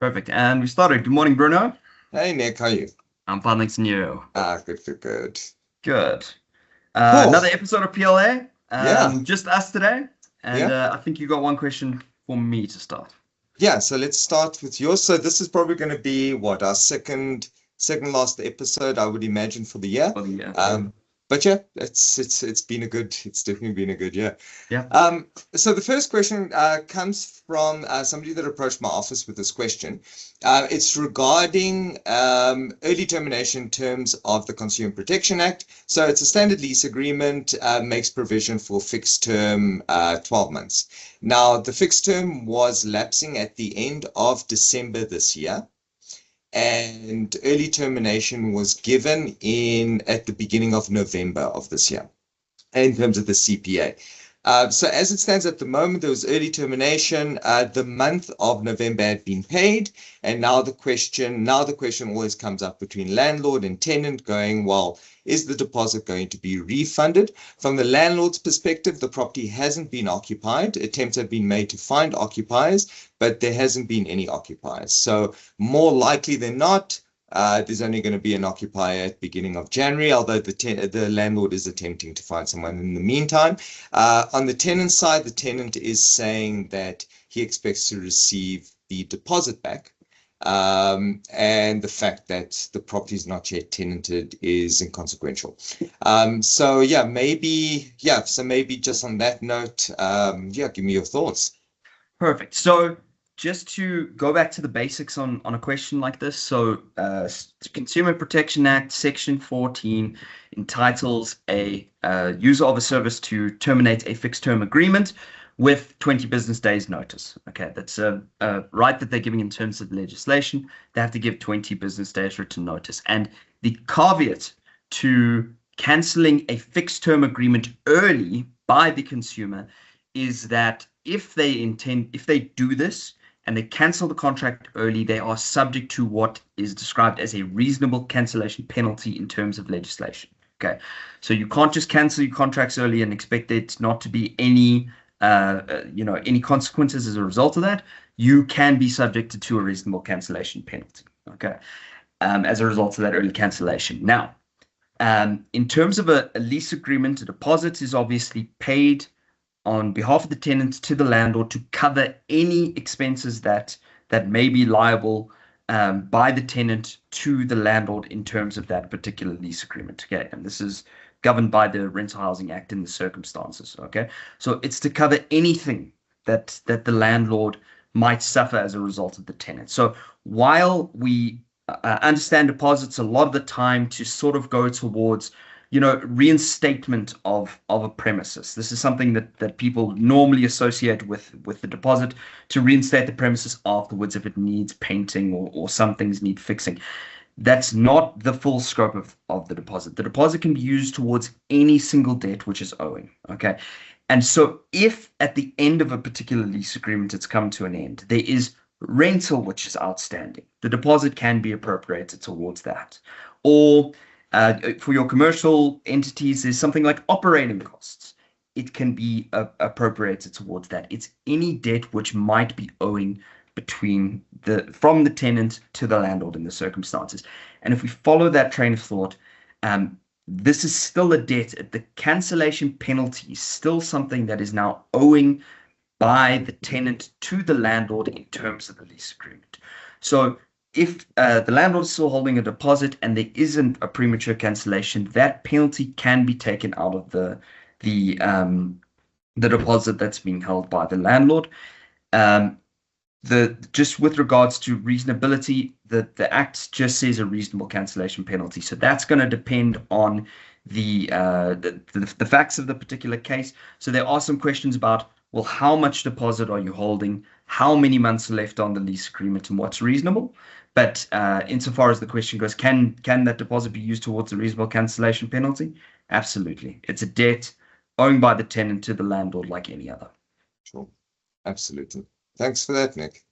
Perfect. And we started. Good morning, Bruno. Hey Nick, how are you? I'm fine, thanks, and you? Good. Good. Cool. Another episode of PLA. Yeah. Just us today. And Yeah. I think you got one question for me to start. Yeah, so let's start with yours. So this is probably going to be what, our second last episode, I would imagine, for the year. For the year. But yeah, it's definitely been a good year. Yeah. So the first question comes from somebody that approached my office with this question. It's regarding early termination in terms of the Consumer Protection Act. So it's a standard lease agreement, makes provision for fixed term 12 months. Now, the fixed term was lapsing at the end of December this year, and early termination was given at the beginning of November of this year in terms of the CPA. So as it stands at the moment, there was early termination. The month of November had been paid, and now the question always comes up between landlord and tenant, going, well, is the deposit going to be refunded? From the landlord's perspective, the property hasn't been occupied. Attempts have been made to find occupiers, but there hasn't been any occupiers. So more likely than not, there's only going to be an occupier at the beginning of January, although the landlord is attempting to find someone in the meantime. On the tenant side, the tenant is saying that he expects to receive the deposit back. And the fact that the property is not yet tenanted is inconsequential. So maybe just on that note, give me your thoughts. Perfect. So just to go back to the basics on a question like this. So Consumer Protection Act, Section 14 entitles a user of a service to terminate a fixed term agreement with 20 business days notice. Okay, that's a right that they're giving in terms of legislation. They have to give 20 business days written notice. And the caveat to cancelling a fixed term agreement early by the consumer is that if they do this and they cancel the contract early, they are subject to what is described as a reasonable cancellation penalty in terms of legislation. Okay, so you can't just cancel your contracts early and expect it not to be any consequences as a result of that. You can be subjected to a reasonable cancellation penalty, okay, as a result of that early cancellation. Now, in terms of a lease agreement, a deposit is obviously paid on behalf of the tenant to the landlord to cover any expenses that may be liable by the tenant to the landlord in terms of that particular lease agreement. Okay, and this is governed by the Rental Housing Act in the circumstances. Okay, so it's to cover anything that the landlord might suffer as a result of the tenant. So while we understand deposits a lot of the time to sort of go towards reinstatement of a premises. This is something that people normally associate with the deposit, to reinstate the premises afterwards if it needs painting or some things need fixing. That's not the full scope of the deposit. The deposit can be used towards any single debt which is owing. Okay. And so if at the end of a particular lease agreement it's come to an end, there is rental which is outstanding, the deposit can be appropriated towards that. Or for your commercial entities, there's something like operating costs. It can be appropriated towards that. It's any debt which might be owing from the tenant to the landlord in the circumstances. And if we follow that train of thought, this is still a debt. The cancellation penalty is still something that is now owing by the tenant to the landlord in terms of the lease agreement. So if the landlord is still holding a deposit and there isn't a premature cancellation, that penalty can be taken out of the deposit that's being held by the landlord. Just with regards to reasonability, the Act just says a reasonable cancellation penalty. So that's going to depend on the facts of the particular case. So there are some questions about, well, how much deposit are you holding? How many months are left on the lease agreement, and what's reasonable? But insofar as the question goes, can that deposit be used towards a reasonable cancellation penalty? Absolutely. It's a debt owned by the tenant to the landlord like any other. Sure. Absolutely. Thanks for that, Nick.